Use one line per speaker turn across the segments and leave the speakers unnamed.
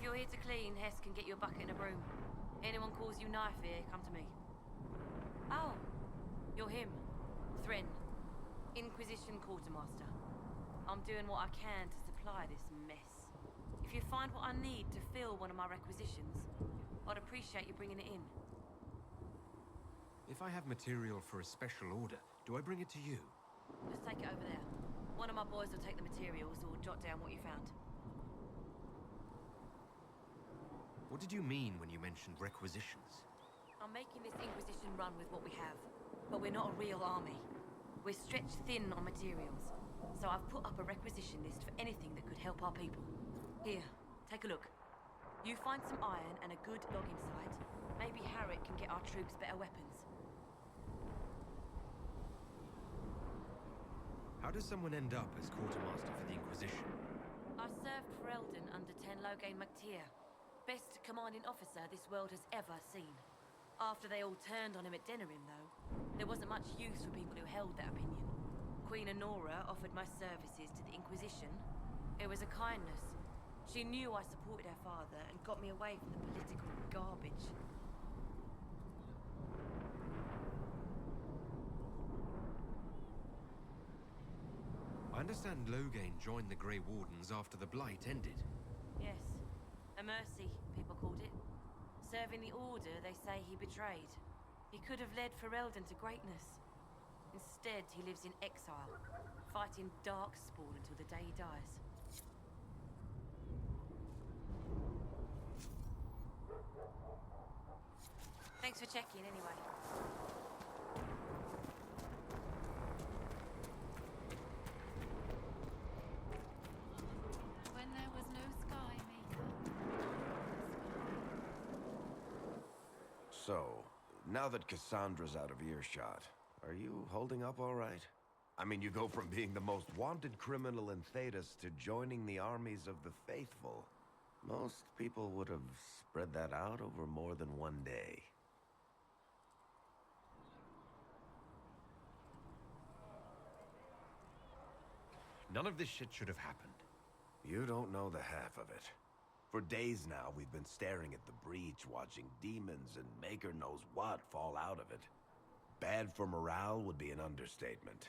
you're here to clean, Hess can get you a bucket and a broom. Anyone calls you knife here, come to me. Oh, you're him. Thren. Inquisition Quartermaster. I'm doing what I can to supply this mess. If you find what I need to fill one of my requisitions, I'd appreciate you bringing it in.
If I have material for a special order, do I bring it to you?
Just take it over there. One of my boys will take the materials or jot down what you found.
What did you mean when you mentioned requisitions?
I'm making this Inquisition run with what we have, but we're not a real army. We're stretched thin on materials, so I've put up a requisition list for anything that could help our people. Here, take a look. You find some iron and a good logging site, maybe Harriet can get our troops better weapons.
How does someone end up as quartermaster for the Inquisition?
I served for Eldon under 10 Logain MacTier. Best commanding officer this world has ever seen. After they all turned on him at Denerim, though, there wasn't much use for people who held that opinion. Queen Honora offered my services to the Inquisition. It was a kindness. She knew I supported her father and got me away from the political garbage.
I understand Logain joined the Grey Wardens after the Blight ended.
Yes. A mercy, people called it. Serving the Order they say he betrayed. He could have led Ferelden to greatness. Instead, he lives in exile, fighting Darkspawn until the day he dies. Thanks for checking, anyway.
When there was no sky maker.
So, now that Cassandra's out of earshot, are you holding up all right? I mean, you go from being the most wanted criminal in Thedas to joining the armies of the faithful. Most people would have spread that out over more than one day.
None of this shit should have happened.
You don't know the half of it. For days now, we've been staring at the breach, watching demons and maker knows what fall out of it. Bad for morale would be an understatement.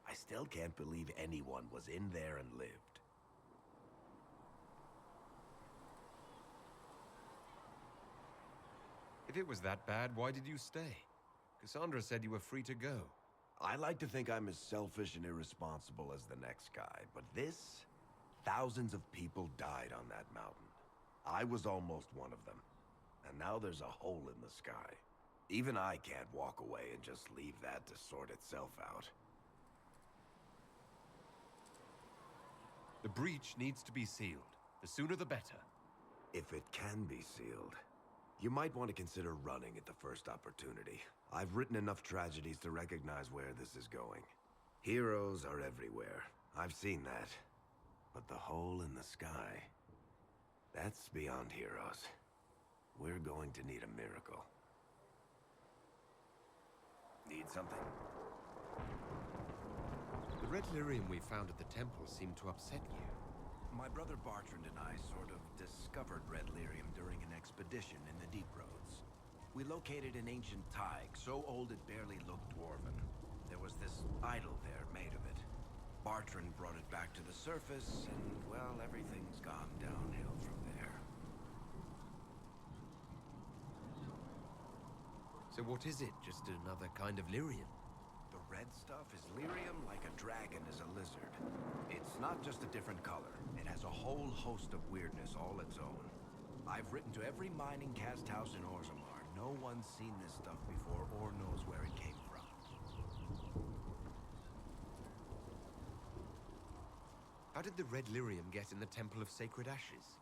I still can't believe anyone was in there and lived.
If it was that bad, why did you stay? Cassandra said you were free to go.
I like to think I'm as selfish and irresponsible as the next guy, but this... Thousands of people died on that mountain. I was almost one of them. And now there's a hole in the sky. Even I can't walk away and just leave that to sort itself out.
The breach needs to be sealed. The sooner the better.
If it can be sealed, you might want to consider running at the first opportunity. I've written enough tragedies to recognize where this is going. Heroes are everywhere. I've seen that. But the hole in the sky, that's beyond heroes. We're going to need a miracle. Need something?
The red lyrium we found at the temple seemed to upset you.
My brother Bartrand and I sort of discovered red lyrium during an expedition in the Deep Roads. We located an ancient thaig, so old it barely looked dwarven. There was this idol there made of it. Bartrand brought it back to the surface, and, well, everything's gone downhill from there.
So what is it? Just another kind of lyrium?
The red stuff is lyrium like a dragon is a lizard. It's not just a different color. It has a whole host of weirdness all its own. I've written to every mining cast house in Orzammar. No one's seen this stuff before or knows where it came from.
How did the red lyrium get in the Temple of Sacred Ashes?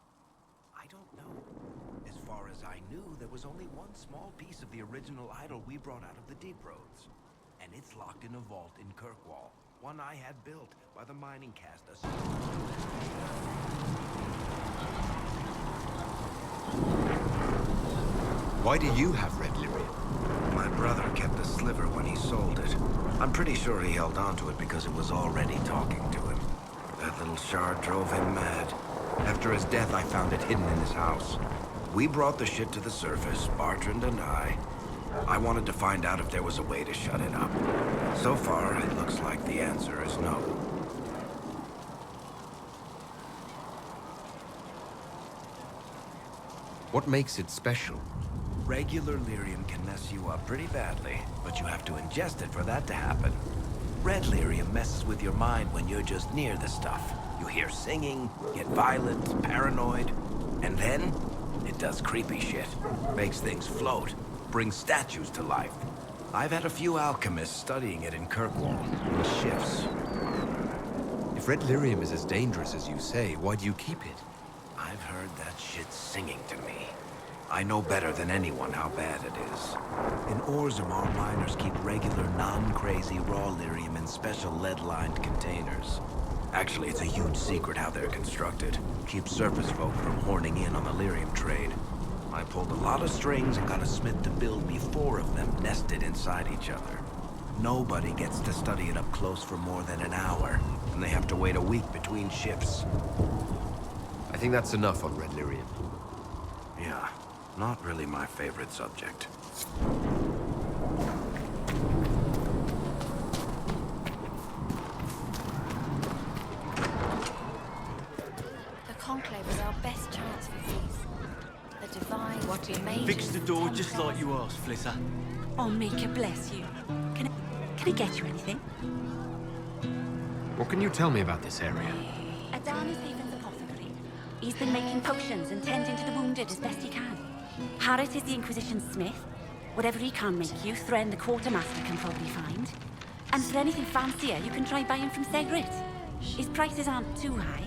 I don't know. As far as I knew, there was only one small piece of the original idol we brought out of the Deep Roads. And it's locked in a vault in Kirkwall. One I had built by the mining cast.
Why do you have red lyrium?
My brother kept a sliver when he sold it. I'm pretty sure he held on to it because it was already talking to him. That little shard drove him mad. After his death, I found it hidden in his house. We brought the shit to the surface, Bartrand and I. I wanted to find out if there was a way to shut it up. So far, it looks like the answer is no.
What makes it special?
Regular lyrium can mess you up pretty badly, but you have to ingest it for that to happen. Red lyrium messes with your mind when you're just near the stuff. You hear singing, get violent, paranoid, and then it does creepy shit. Makes things float, brings statues to life. I've had a few alchemists studying it in Kirkwall, in shifts.
If red lyrium is as dangerous as you say, why do you keep it?
I've heard that shit singing to me. I know better than anyone how bad it is. In Orzammar, miners keep regular, non-crazy raw lyrium in special lead-lined containers. Actually, it's a huge secret how they're constructed. Keeps surface folk from horning in on the lyrium trade. I pulled a lot of strings and got a smith to build me 4 of them nested inside each other. Nobody gets to study it up close for more than an hour, and they have to wait a week between shifts.
I think that's enough on red lyrium.
Yeah, not really my favorite subject.
The Conclave was our best chance for peace. The Divine...
What
in
Fix the door just like you asked, Flitter.
Oh, Mika, bless you. Can I get you anything?
What can you tell me about this area?
Adan is Stephen's apothecary. He's been making potions and tending to the wounded as best he can. Harris is the Inquisition's smith. Whatever he can make you, Thren the quartermaster can probably find. And for anything fancier, you can try buying from Segrit. His prices aren't too high.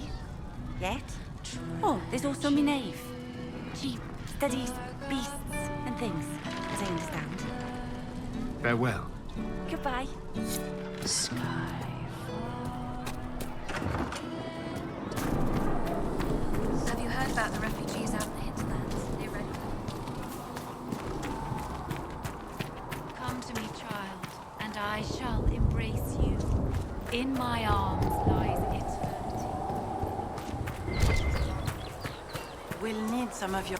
Yet. Oh, there's also Minave. She studies beasts and things, as I understand.
Farewell.
Goodbye.
Sky. Have you heard about the refugees out in the hinterlands? They ready?
Come to me, child, and I shall embrace you. In my arms lies eternity.
We'll need some of your...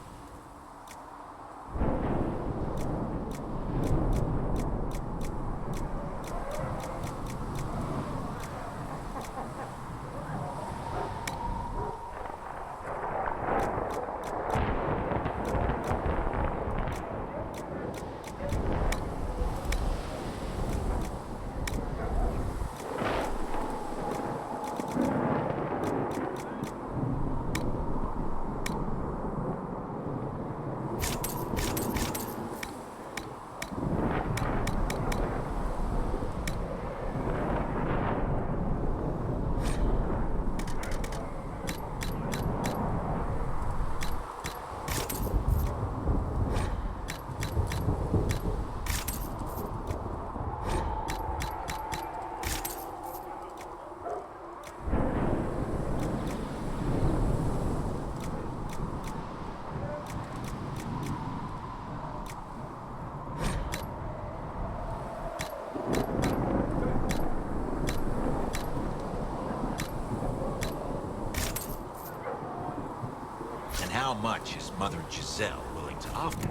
How much is Mother Giselle willing to offer?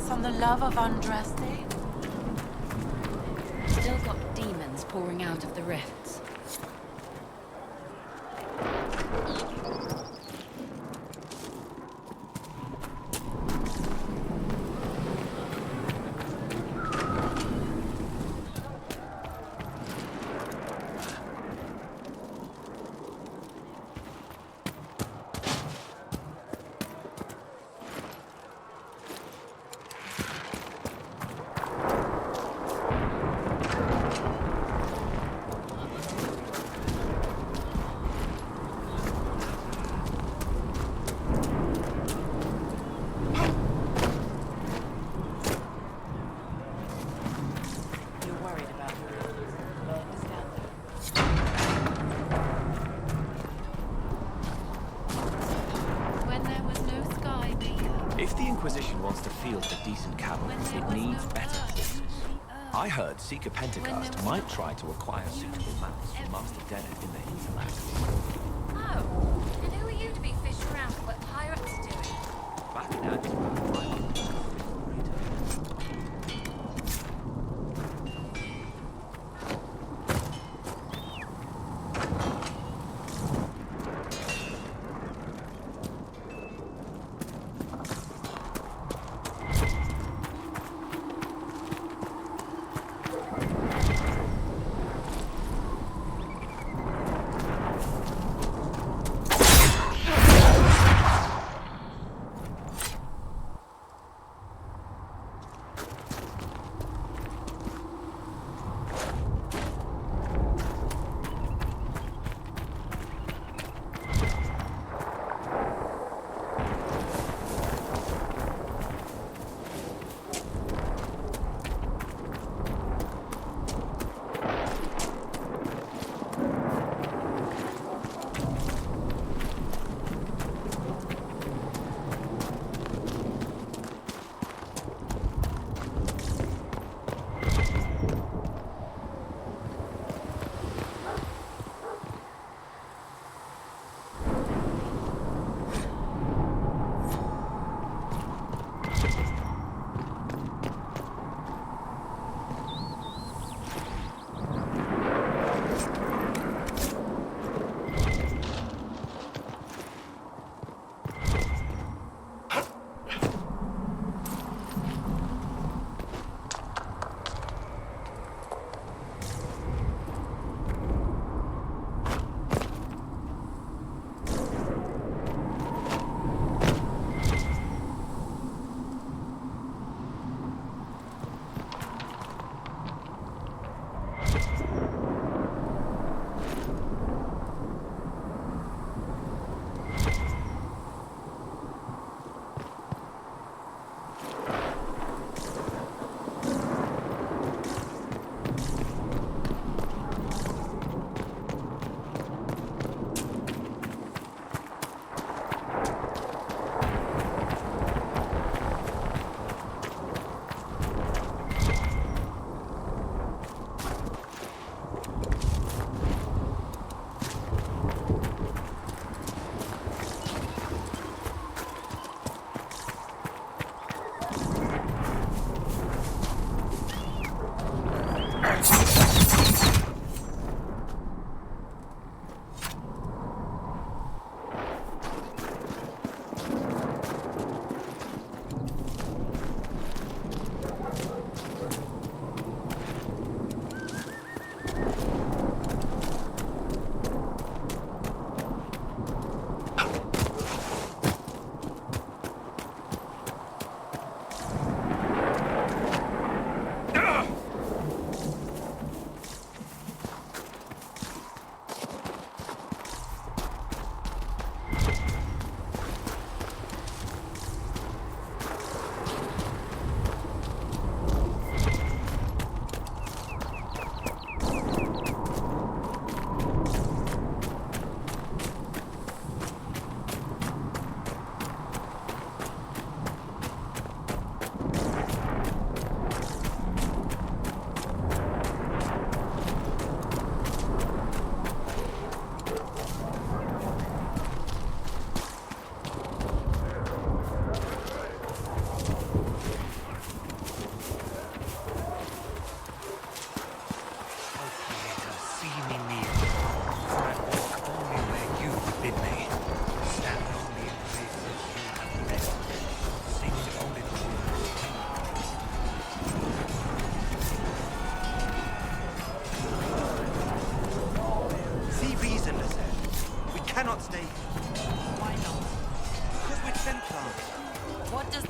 On the love of Andraste?
Still got demons pouring out of the rifts.
wants to field the decent cavalry, it needs better horses. I heard Seeker Pentacast might try to acquire suitable mounts from Master Dennett in the hinterland.
Oh, and who are you to be fishing around for what pirates are doing?
Back in Antwerp, I want to go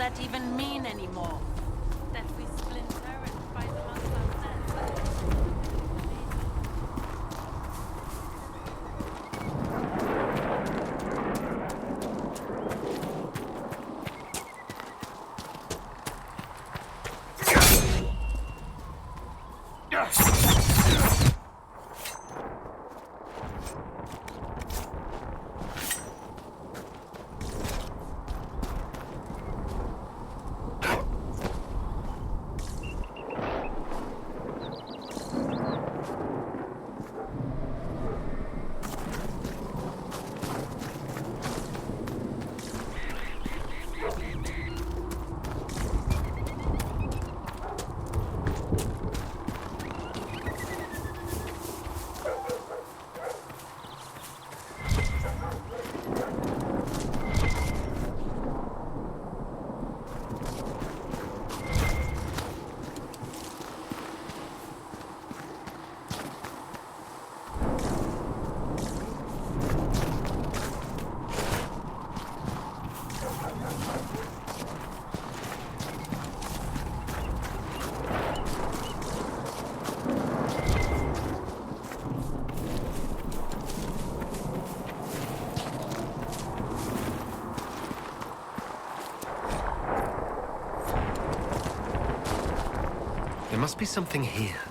that even mean anymore? That we splinter and fight amongst ourselves?
be something here.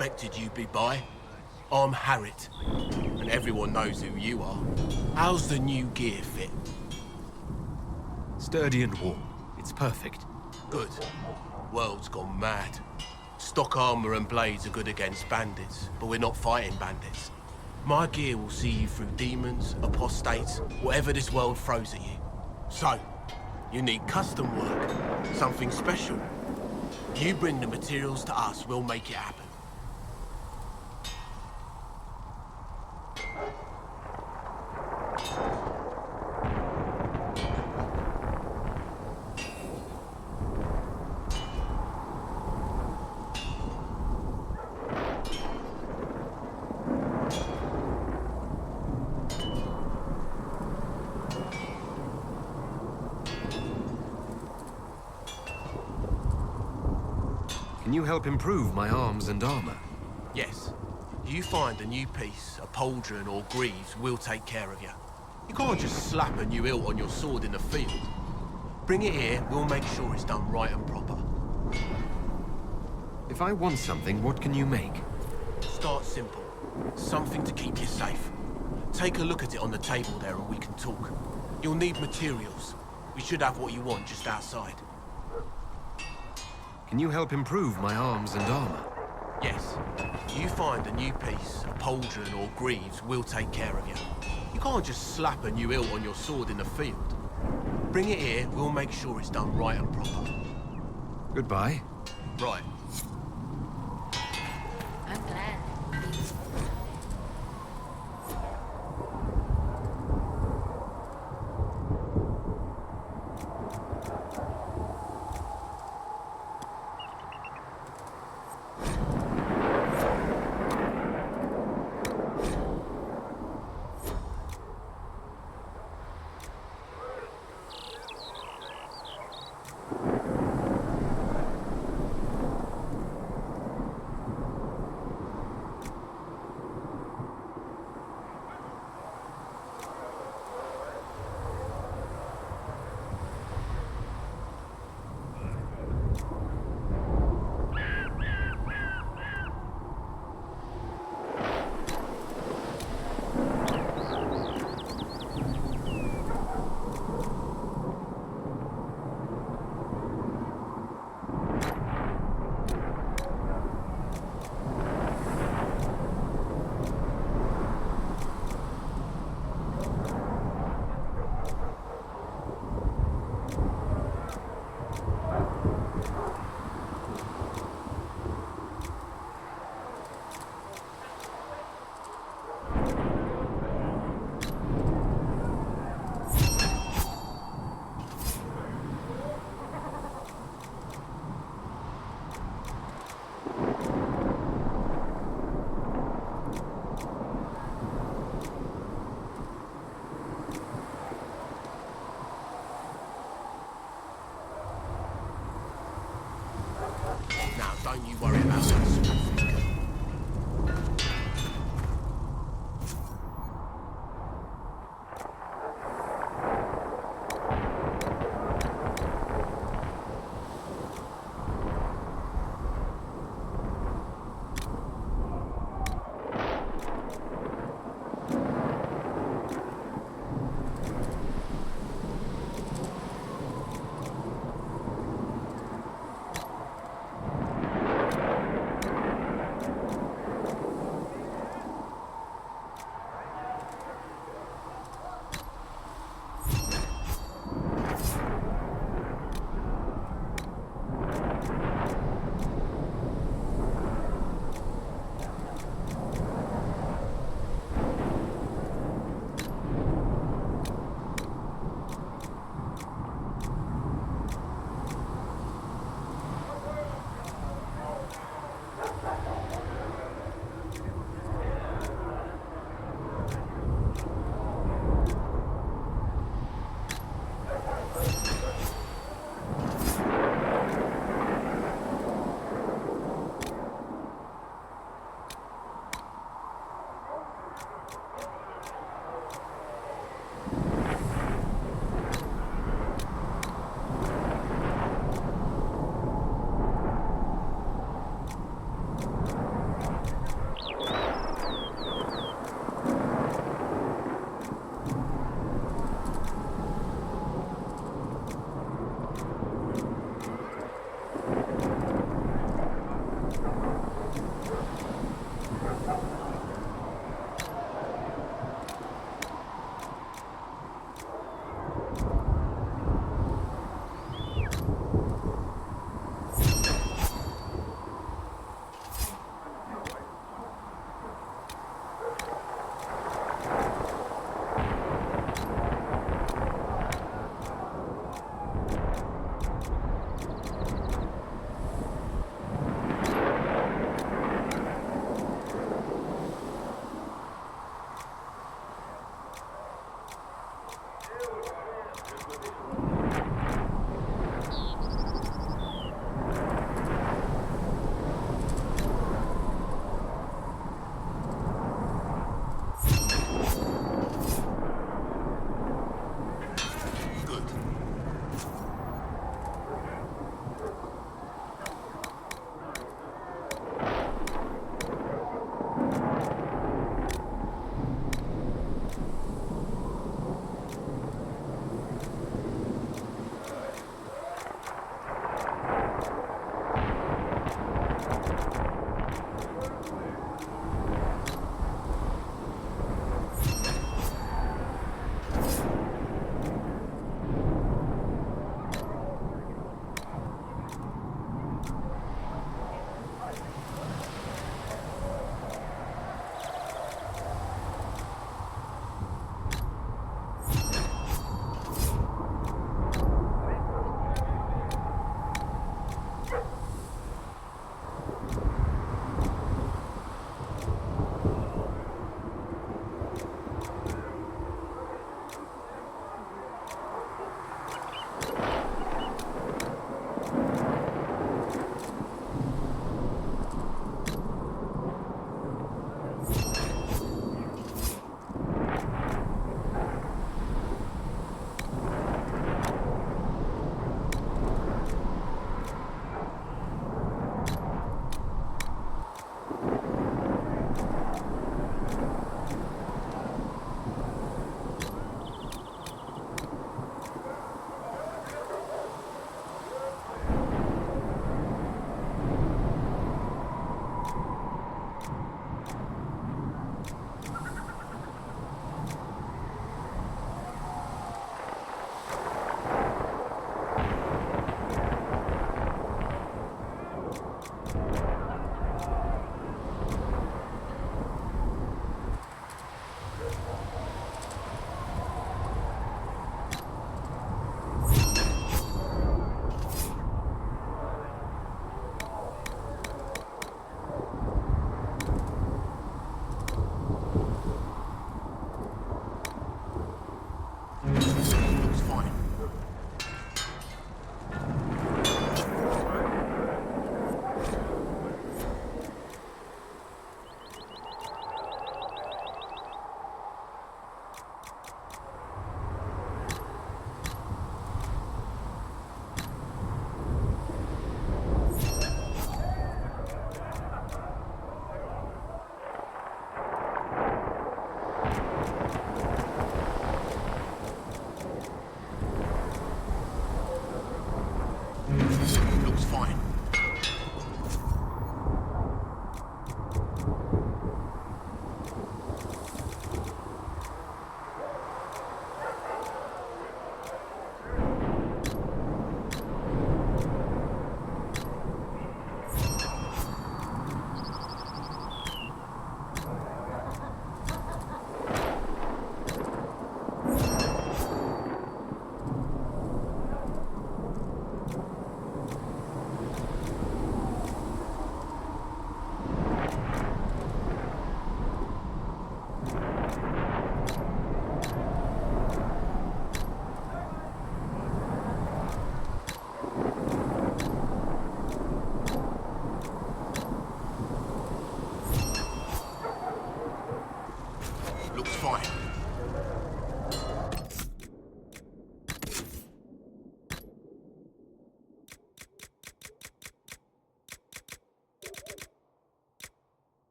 expected you'd be by. I'm Harriet, and everyone knows who you are. How's the new gear fit?
Sturdy and warm. It's perfect.
Good. World's gone mad. Stock armor and blades are good against bandits, but we're not fighting bandits. My gear will see you through demons, apostates, whatever this world throws at you. So, you need custom work, something special. You bring the materials to us, we'll make it happen.
Can you help improve my arms and armor?
Yes. You find a new piece, a pauldron or greaves, we'll take care of you. You can't just slap a new hilt on your sword in the field. Bring it here, we'll make sure it's done right and proper.
If I want something, what can you make?
Start simple. Something to keep you safe. Take a look at it on the table there and we can talk. You'll need materials. We should have what you want just outside.
Can you help improve my arms and armor?
Yes. You find a new piece, a pauldron or greaves, we'll take care of you. You can't just slap a new hilt on your sword in the field. Bring it here, we'll make sure it's done right and proper.
Goodbye.
Right.
I'm glad.
Now, don't you worry about that sort of thing.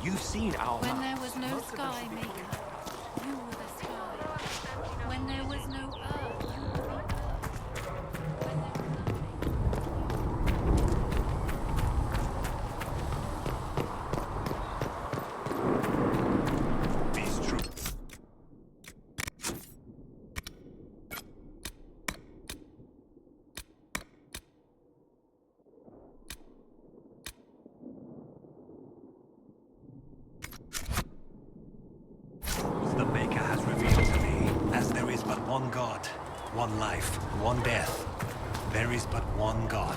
You've seen our
When
map.
there was no sky maker, you were the sky. When there was no earth, you were the earth.
These troops. The Maker has revealed to me, as there is but one God, one life, one death. There is but one God,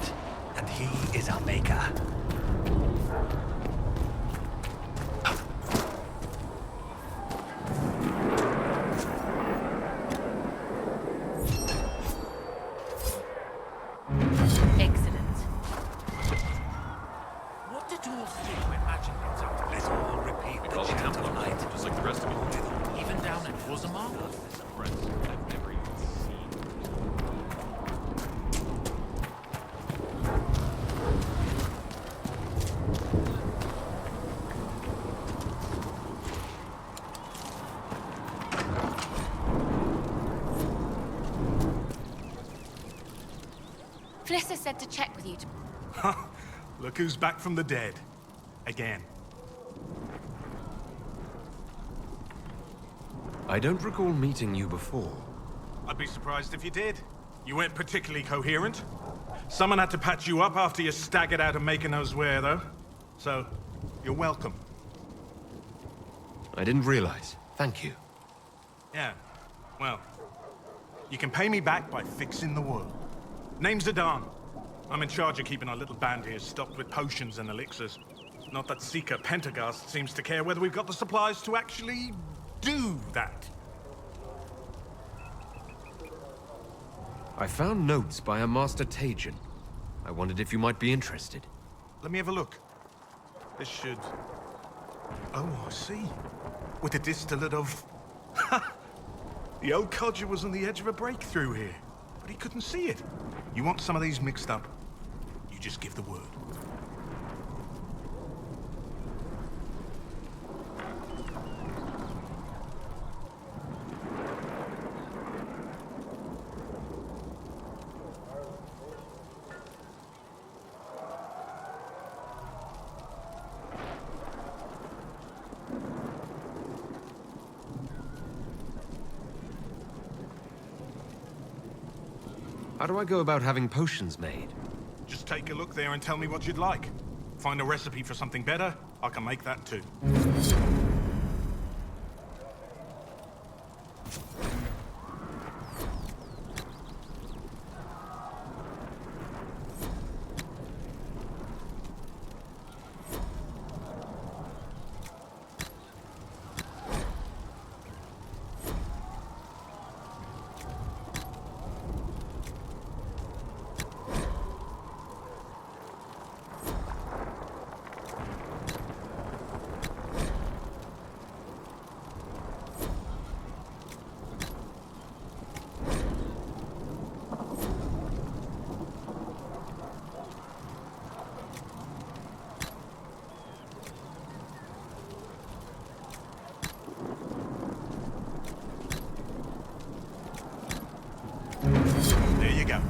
and He is our Maker.
Excellent.
What did you all think when matching things up?
Let's all repeat the chant of light.
Just like the rest of you. Even down in Wazamar?
I've never even seen.
Fliss said to check with you to...
Look who's back from the dead. Again.
I don't recall meeting you before.
I'd be surprised if you did. You weren't particularly coherent. Someone had to patch you up after you staggered out of making knows where, though. So, you're welcome.
I didn't realize. Thank you.
Yeah, well, you can pay me back by fixing the world. Name's Zidane. I'm in charge of keeping our little band here stocked with potions and elixirs. Not that Seeker Pentagast seems to care whether we've got the supplies to actually do that.
I found notes by a Master Tajin. I wondered if you might be interested.
Let me have a look. This should... Oh, I see. With a distillate of... The old codger was on the edge of a breakthrough here, but he couldn't see it. You want some of these mixed up? You just give the word.
How do I go about having potions made?
Just take a look there and tell me what you'd like. Find a recipe for something better, I can make that too. There you go.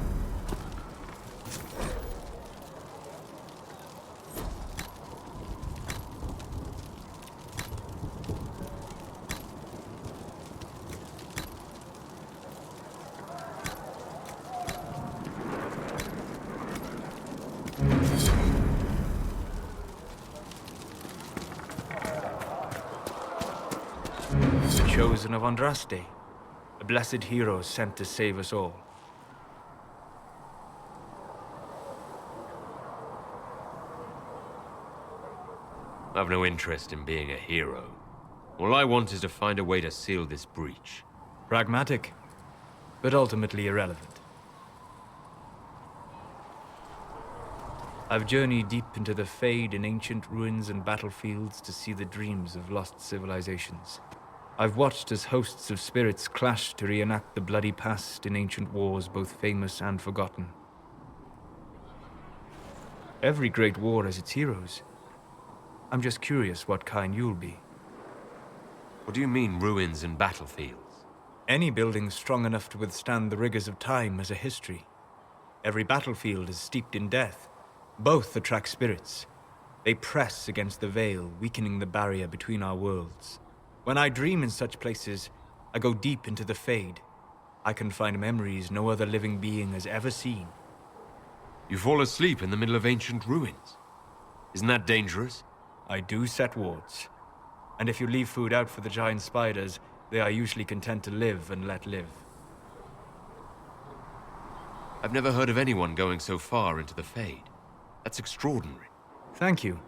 The chosen of Andraste, a blessed hero sent to save us all.
I've no interest in being a hero. All I want is to find a way to seal this breach.
Pragmatic, but ultimately irrelevant. I've journeyed deep into the Fade in ancient ruins and battlefields to see the dreams of lost civilizations. I've watched as hosts of spirits clash to reenact the bloody past in ancient wars both famous and forgotten. Every great war has its heroes. I'm just curious what kind you'll be.
What do you mean, ruins and battlefields?
Any building strong enough to withstand the rigors of time has a history. Every battlefield is steeped in death. Both attract spirits. They press against the veil, weakening the barrier between our worlds. When I dream in such places, I go deep into the Fade. I can find memories no other living being has ever seen.
You fall asleep in the middle of ancient ruins. Isn't that dangerous?
I do set wards. And if you leave food out for the giant spiders, they are usually content to live and let live.
I've never heard of anyone going so far into the Fade. That's extraordinary.
Thank you.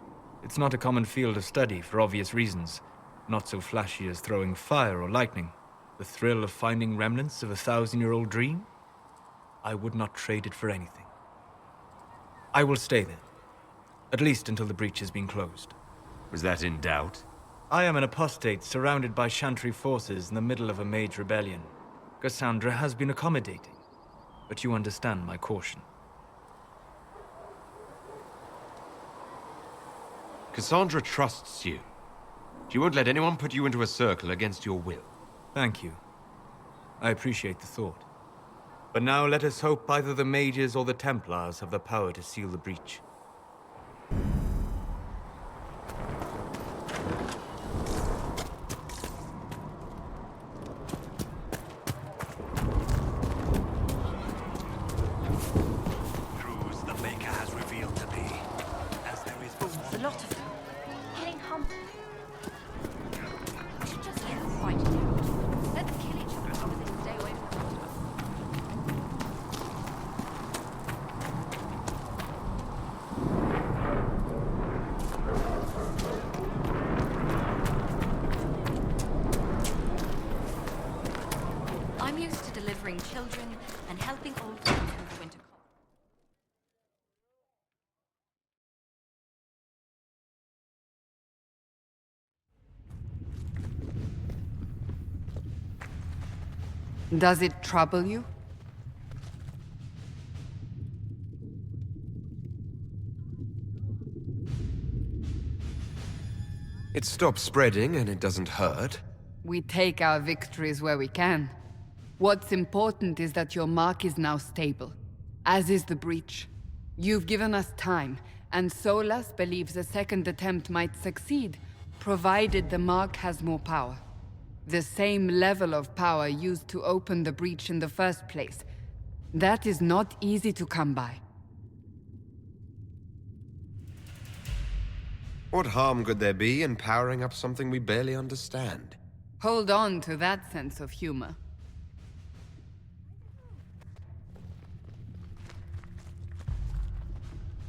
It's not a common field of study for obvious reasons. Not so flashy as throwing fire or lightning. The thrill of finding remnants of a 1,000-year-old dream? I would not trade it for anything. I will stay there. At least until the breach has been closed.
Was that in doubt?
I am an apostate surrounded by Chantry forces in the middle of a mage rebellion. Cassandra has been accommodating, but you understand my caution.
Cassandra trusts you. She won't let anyone put you into a circle against your will.
Thank you. I appreciate the thought. But now let us hope either the mages or the Templars have the power to seal the breach.
Truths the Maker has revealed to me, as there is but
A
one
lot of them. Getting humbled. We should just get them fighting out. Let them kill each other as long as they can stay away from each other. I'm used to delivering children and helping old folks through the winter cold.
Does it trouble you?
It stops spreading and it doesn't hurt.
We take our victories where we can. What's important is that your mark is now stable, as is the breach. You've given us time, and Solas believes a second attempt might succeed, provided the mark has more power. The same level of power used to open the breach in the first place. That is not easy to come by.
What harm could there be in powering up something we barely understand?
Hold on to that sense of humor.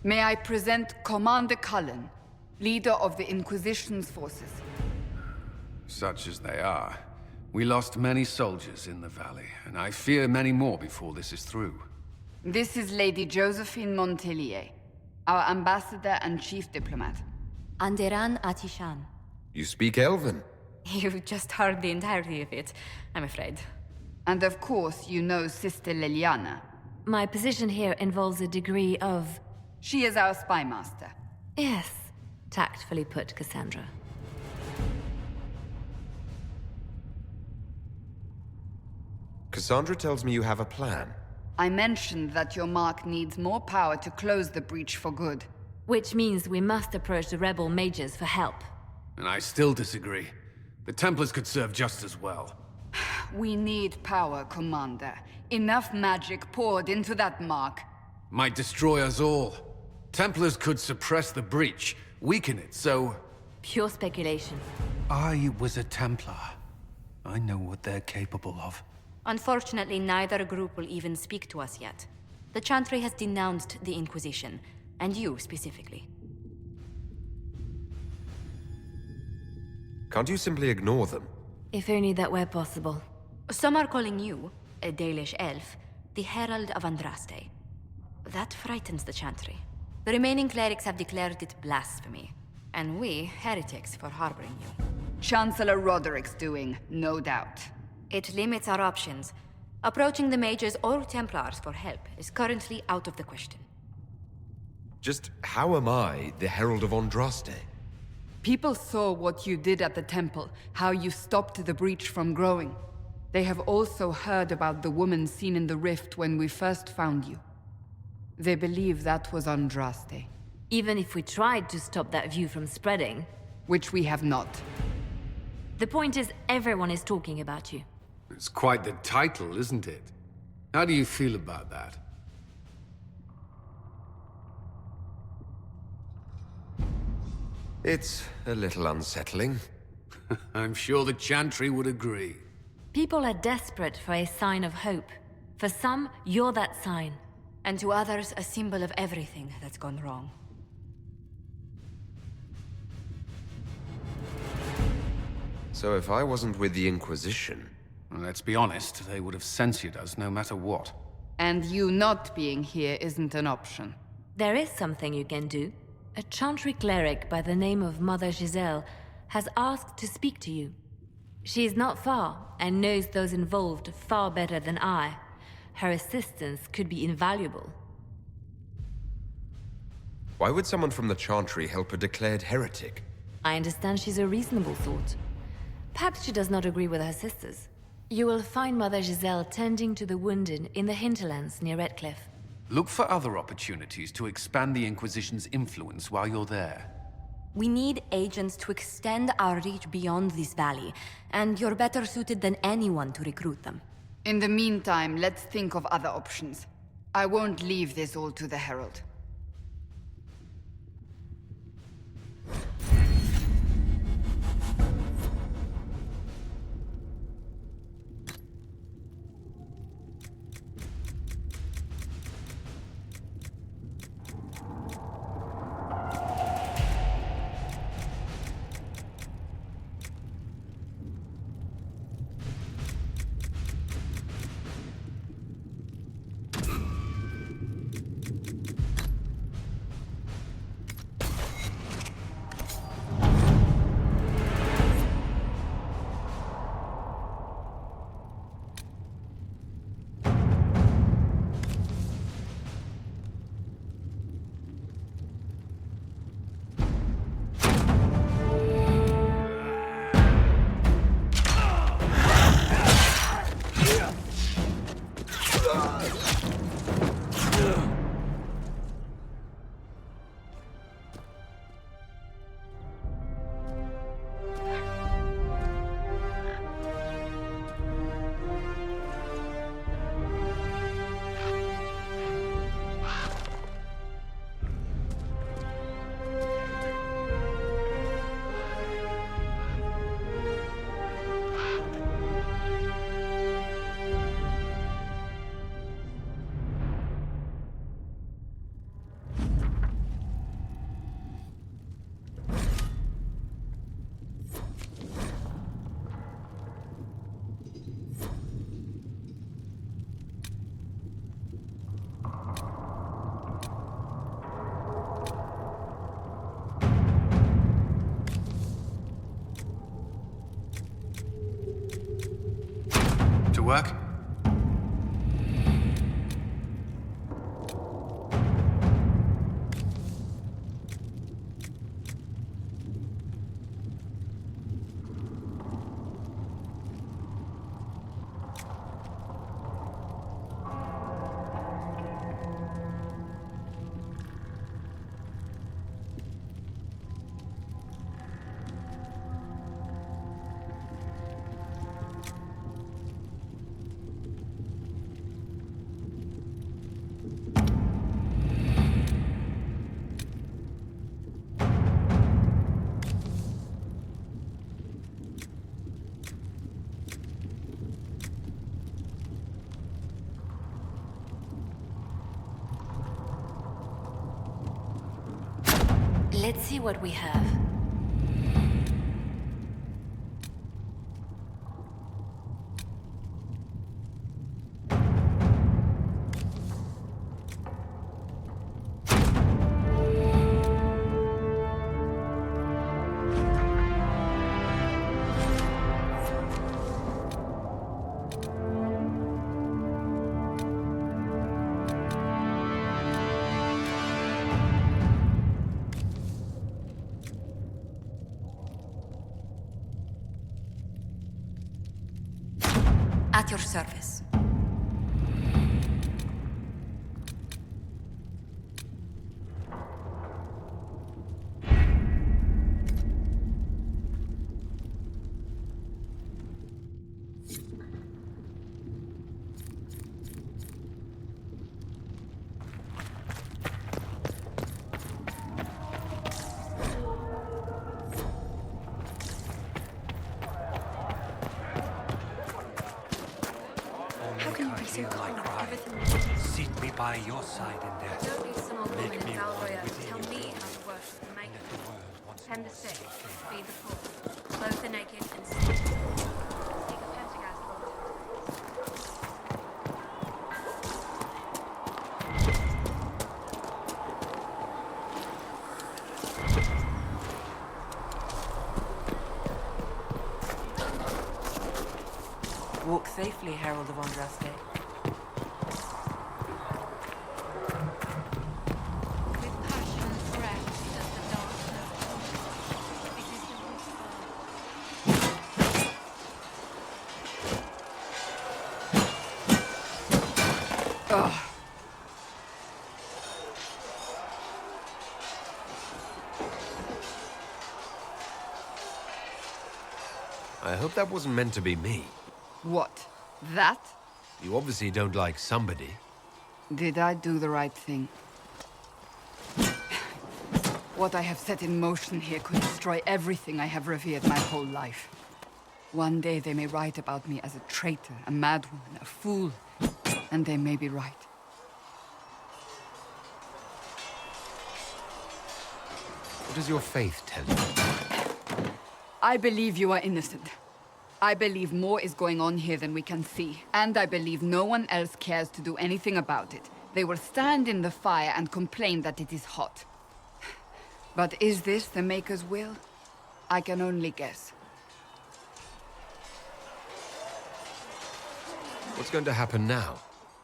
May I present Commander Cullen, leader of the Inquisition's forces.
Such as they are. We lost many soldiers in the valley, and I fear many more before this is through.
This is Lady Josephine Montelier, our ambassador and chief diplomat.
Anderan Atishan.
You speak Elven?
You've just heard the entirety of it, I'm afraid.
And of course, you know Sister Liliana.
My position here involves a degree of...
She is our spy master.
Yes, tactfully put, Cassandra.
Cassandra tells me you have a plan.
I mentioned that your mark needs more power to close the breach for good.
Which means we must approach the rebel mages for help.
And I still disagree. The Templars could serve just as well.
We need power, Commander. Enough magic poured into that mark.
Might destroy us all. Templars could suppress the breach, weaken it, so...
Pure speculation.
I was a Templar. I know what they're capable of.
Unfortunately, neither group will even speak to us yet. The Chantry has denounced the Inquisition, and you specifically.
Can't you simply ignore them?
If only that were possible. Some are calling you, a Dalish elf, the Herald of Andraste. That frightens the Chantry. The remaining clerics have declared it blasphemy, and we, heretics, for harboring you.
Chancellor Roderick's doing, no doubt.
It limits our options. Approaching the mages or Templars for help is currently out of the question.
Just how am I the Herald of Andraste?
People saw what you did at the temple, how you stopped the breach from growing. They have also heard about the woman seen in the rift when we first found you. They believe that was Andraste.
Even if we tried to stop that view from spreading...
Which we have not.
The point is, everyone is talking about you.
It's quite the title, isn't it? How do you feel about that?
It's a little unsettling.
I'm sure the Chantry would agree.
People are desperate for a sign of hope. For some, you're that sign. And to others, a symbol of everything that's gone wrong.
So if I wasn't with the Inquisition...
Well, let's be honest, they would have censored us no matter what.
And you not being here isn't an option.
There is something you can do. A Chantry cleric by the name of Mother Giselle has asked to speak to you. She is not far, and knows those involved far better than I. Her assistance could be invaluable.
Why would someone from the Chantry help a declared heretic?
I understand she's a reasonable sort. Perhaps she does not agree with her sisters. You will find Mother Giselle tending to the wounded in the hinterlands near Redcliffe.
Look for other opportunities to expand the Inquisition's influence while you're there.
We need agents to extend our reach beyond this valley, and you're better suited than anyone to recruit them.
In the meantime, let's think of other options. I won't leave this all to the Herald.
work?
Let's see what we have.
At your service.
Seat me by your side in death.
Don't need some old woman
Make
in
me
Valgoya
one
to
with
tell
you.
me how to worship the Maker.
Let the world once
Tend
more
the sick,
see your favor.
feed the poor, clothe the naked, and sleep. Take a pentagast altar.
Walk safely, Herald of Andraste.
With passion fresh does the darkness come. It is the whisper.
Ugh.
I hope that wasn't meant to be me.
What? That?
You obviously don't like somebody.
Did I do the right thing? What I have set in motion here could destroy everything I have revered my whole life. One day they may write about me as a traitor, a madwoman, a fool. And they may be right.
What does your faith tell you?
I believe you are innocent. I believe more is going on here than we can see. And I believe no one else cares to do anything about it. They will stand in the fire and complain that it is hot. But is this the Maker's will? I can only guess.
What's going to happen now?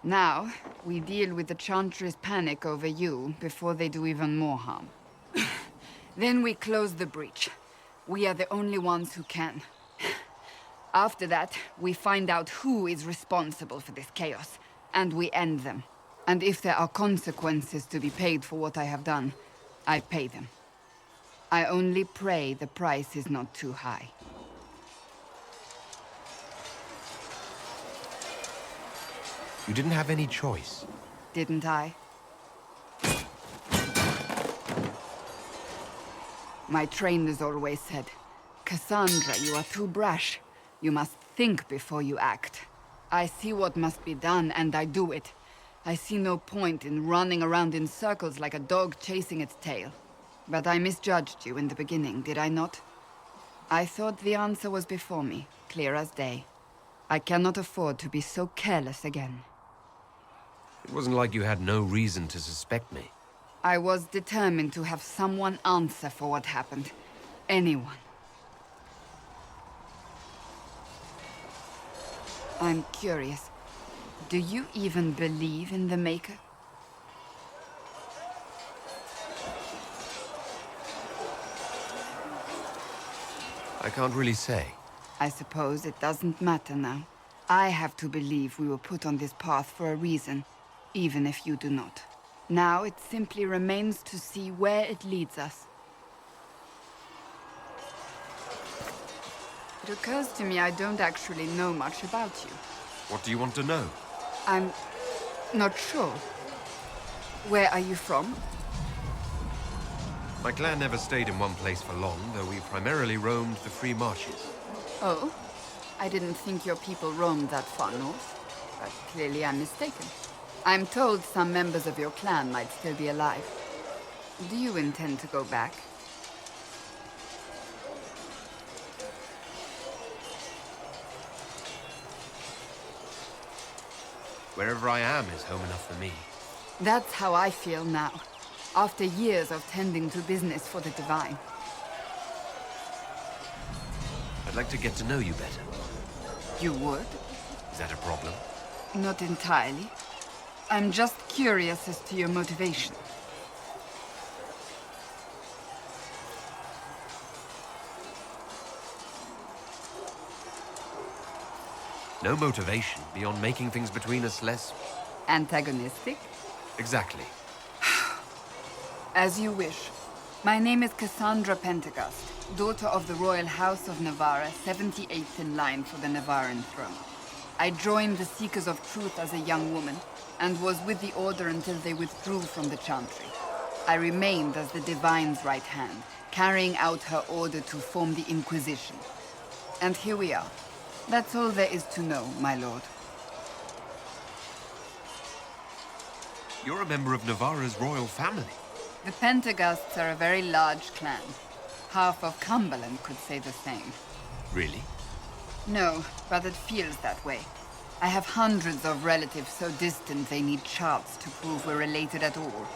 Now, we deal with the Chantry's panic over you before they do even more harm. Then we close the breach. We are the only ones who can. After that, we find out who is responsible for this chaos, and we end them. And if there are consequences to be paid for what I have done, I pay them. I only pray the price is not too high.
You didn't have any choice.
Didn't I? My trainers always said, Cassandra, you are too brash. You must think before you act. I see what must be done, and I do it. I see no point in running around in circles like a dog chasing its tail. But I misjudged you in the beginning, did I not? I thought the answer was before me, clear as day. I cannot afford to be so careless again.
It wasn't like you had no reason to suspect me.
I was determined to have someone answer for what happened. Anyone. I'm curious. Do you even believe in the Maker?
I can't really say.
I suppose it doesn't matter now. I have to believe we were put on this path for a reason, even if you do not. Now it simply remains to see where it leads us. It occurs to me I don't actually know much about you.
What do you want to know?
I'm not sure. Where are you from?
My clan never stayed in one place for long, though we primarily roamed the free marches.
Oh? I didn't think your people roamed that far north, but clearly I'm mistaken. I'm told some members of your clan might still be alive. Do you intend to go back?
Wherever I am is home enough for me.
That's how I feel now, after years of tending to business for the Divine.
I'd like to get to know you better.
You would?
Is that a problem?
Not entirely. I'm just curious as to your motivation.
No motivation beyond making things between us less...
Antagonistic?
Exactly.
As you wish. My name is Cassandra Pentecost, daughter of the Royal House of Navarra, 78th in line for the Navarran throne. I joined the Seekers of Truth as a young woman, and was with the Order until they withdrew from the Chantry. I remained as the Divine's right hand, carrying out her order to form the Inquisition. And here we are. That's all there is to know, my lord.
You're a member of Navarra's royal family.
The Pentecosts are a very large clan. Half of Cumberland could say the same.
Really?
No, but it feels that way. I have hundreds of relatives so distant they need charts to prove we're related at all.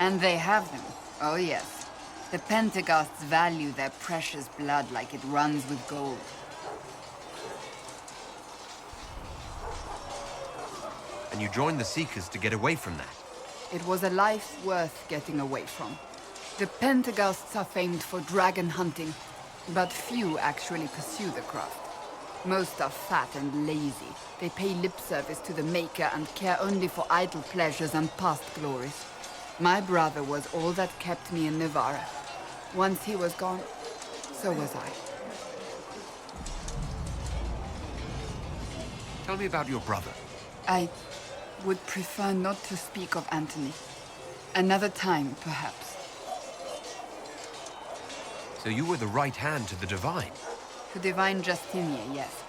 And they have them. Oh yes. The Pentecosts value their precious blood like it runs with gold.
And you joined the Seekers to get away from that?
It was a life worth getting away from. The Pentecosts are famed for dragon hunting, but few actually pursue the craft. Most are fat and lazy. They pay lip service to the Maker and care only for idle pleasures and past glories. My brother was all that kept me in Navarra. Once he was gone, so was I.
Tell me about your brother.
I would prefer not to speak of Anthony. Another time, perhaps.
So you were the right hand to the Divine?
To Divine Justinia, yes.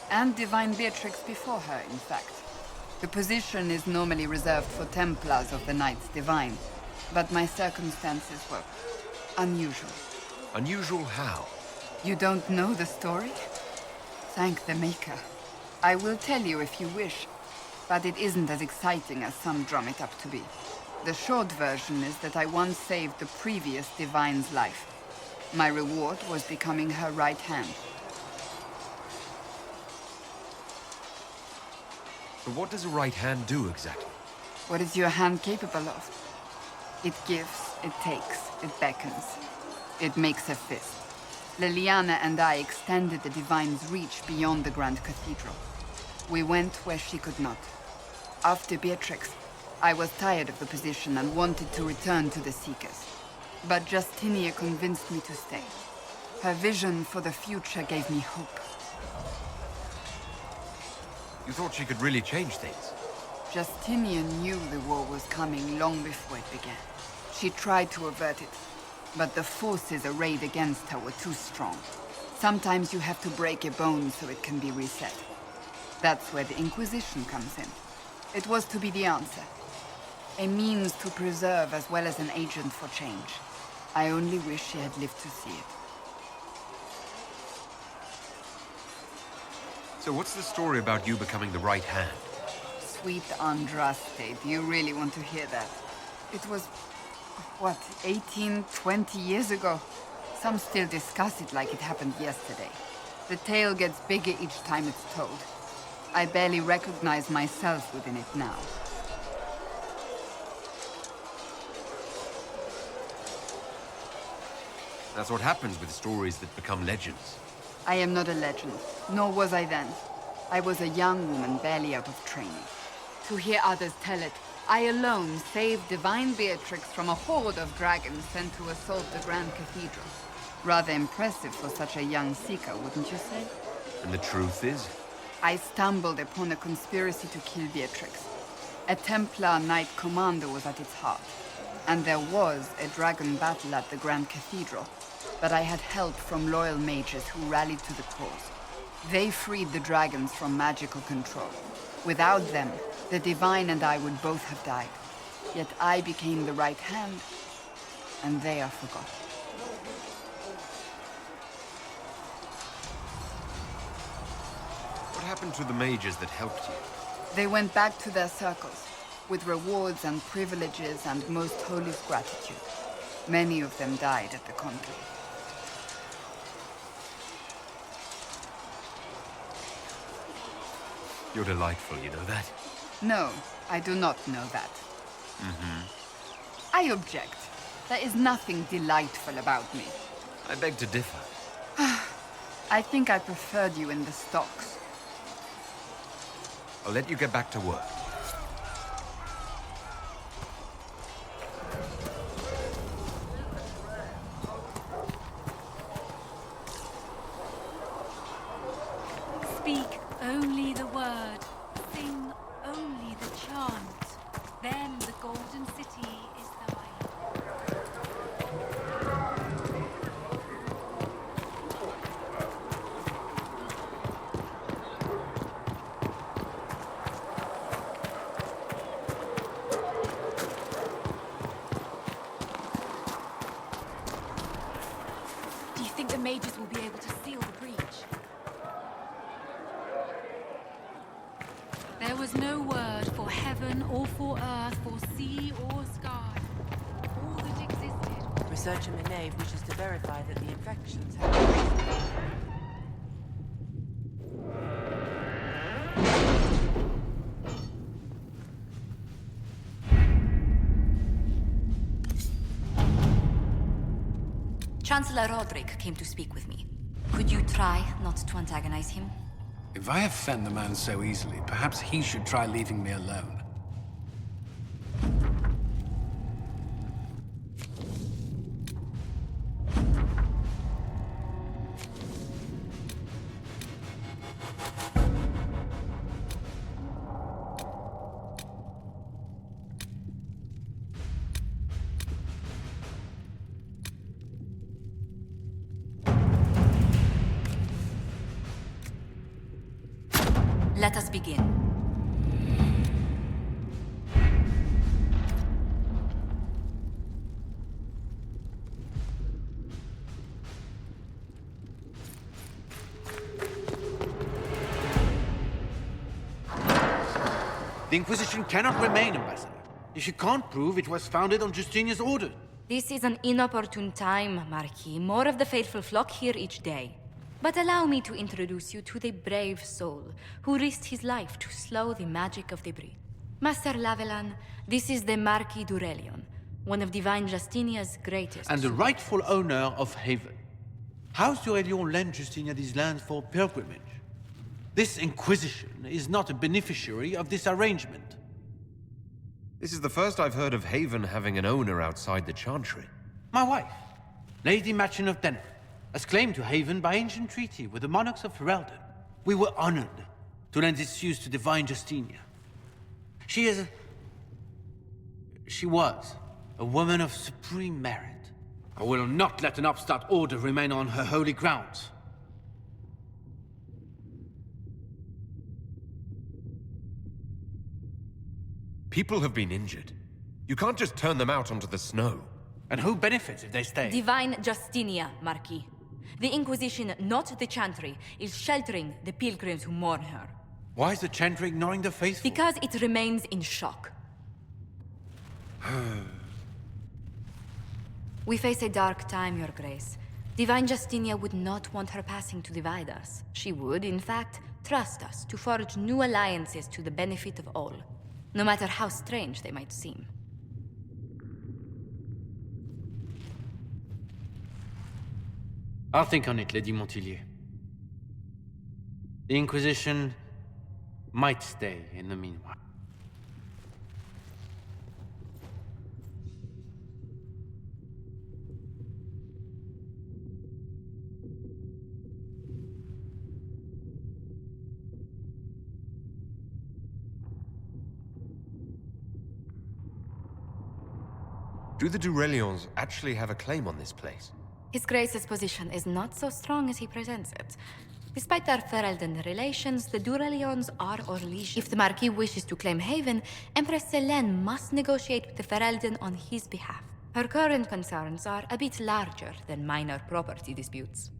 And Divine Beatrix before her, in fact. The position is normally reserved for Templars of the Knights Divine, but my circumstances were unusual.
Unusual how?
You don't know the story? Thank the Maker. I will tell you if you wish, but it isn't as exciting as some drum it up to be. The short version is that I once saved the previous Divine's life. My reward was becoming her right hand.
But what does a right hand do exactly?
What is your hand capable of? It gives, it takes, it beckons. It makes a fist. Liliana and I extended the Divine's reach beyond the Grand Cathedral. We went where she could not. After Beatrix, I was tired of the position and wanted to return to the Seekers. But Justinia convinced me to stay. Her vision for the future gave me hope.
You thought she could really change things?
Justinia knew the war was coming long before it began. She tried to avert it, but the forces arrayed against her were too strong. Sometimes you have to break a bone so it can be reset. That's where the Inquisition comes in. It was to be the answer. A means to preserve as well as an agent for change. I only wish she had lived to see it.
So what's the story about you becoming the right hand?
Sweet Andraste, do you really want to hear that? It was, what, 18, 20 years ago? Some still discuss it like it happened yesterday. The tale gets bigger each time it's told. I barely recognize myself within it now.
That's what happens with stories that become legends.
I am not a legend, nor was I then. I was a young woman barely out of training. To hear others tell it, I alone saved divine Beatrix from a horde of dragons sent to assault the Grand Cathedral. Rather impressive for such a young seeker, wouldn't you say?
And the truth is?
I stumbled upon a conspiracy to kill Beatrix. A Templar Knight Commander was at its heart. And there was a dragon battle at the Grand Cathedral. But I had help from loyal mages who rallied to the cause. They freed the dragons from magical control. Without them, the Divine and I would both have died. Yet I became the right hand, and they are forgotten.
What happened to the mages that helped you?
They went back to their circles, with rewards and privileges and most holy gratitude. Many of them died at the conclave.
You're delightful, you know that?
No, I do not know that. I object. There is nothing delightful about me.
I beg to differ.
I think I preferred you in the stocks.
I'll let you get back to work.
Speak only the word. Sing only the chant. Then the golden city is thine.
Do you think the mages will be able to seal the breach?
There was no word for heaven or for earth, for sea or sky. All that existed.
Researcher Minave wishes to verify that the infections have...
Chancellor Roderick came to speak with me. Could you try not to antagonize him?
If I offend the man so easily, perhaps he should try leaving me alone.
Let us begin.
The Inquisition cannot remain, Ambassador, if you can't prove it was founded on Justinia's order.
This is an inopportune time, Marquis. More of the faithful flock here each day. But allow me to introduce you to the brave soul who risked his life to slow the magic of the breach. Master Lavelan, this is the Marquis d'Aurelion, one of Divine Justinia's greatest...
And the rightful owner of Haven. House d'Aurelion lent Justinia these lands for pilgrimage. This Inquisition is not a beneficiary of this arrangement.
This is the first I've heard of Haven having an owner outside the Chantry.
My wife, Lady Machin of Denver, has claimed to Haven by ancient treaty with the monarchs of Ferelden. We were honored to lend its use to Divine Justinia. She was a woman of supreme merit. I will not let an upstart order remain on her holy grounds.
People have been injured. You can't just turn them out onto the snow.
And who benefits if they stay?
Divine Justinia, Marquis. The Inquisition, not the Chantry, is sheltering the pilgrims who mourn her.
Why is the Chantry ignoring the faithful?
Because it remains in shock. We face a dark time, Your Grace. Divine Justinia would not want her passing to divide us. She would, in fact,
Trust us to forge new alliances to the benefit of all, no matter how strange they might seem.
I'll think on it, Lady Montilyet. The Inquisition might stay in the meanwhile.
Do the Durelions actually have a claim on this place?
His Grace's position is not so strong as he presents it. Despite their Ferelden relations, the Durelions are our liege. If the Marquis wishes to claim Haven, Empress Selene must negotiate with the Ferelden on his behalf. Her current concerns are a bit larger than minor property disputes.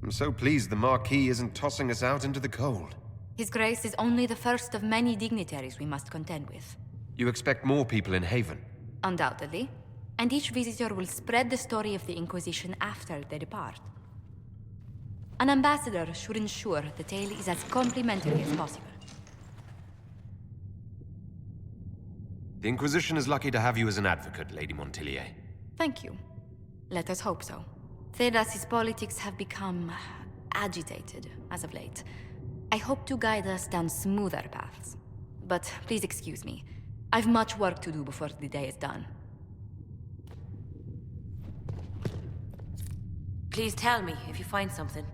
I'm so pleased the Marquis isn't tossing us out into the cold.
His Grace is only the first of many dignitaries we must contend with.
You expect more people in Haven?
Undoubtedly. And each visitor will spread the story of the Inquisition after they depart. An ambassador should ensure the tale is as complimentary as possible.
The Inquisition is lucky to have you as an advocate, Lady Montilyet.
Thank you. Let us hope so. Thedas's politics have become agitated as of late. I hope to guide us down smoother paths. But please excuse me. I've much work to do before the day is done.
Please tell me if you find something.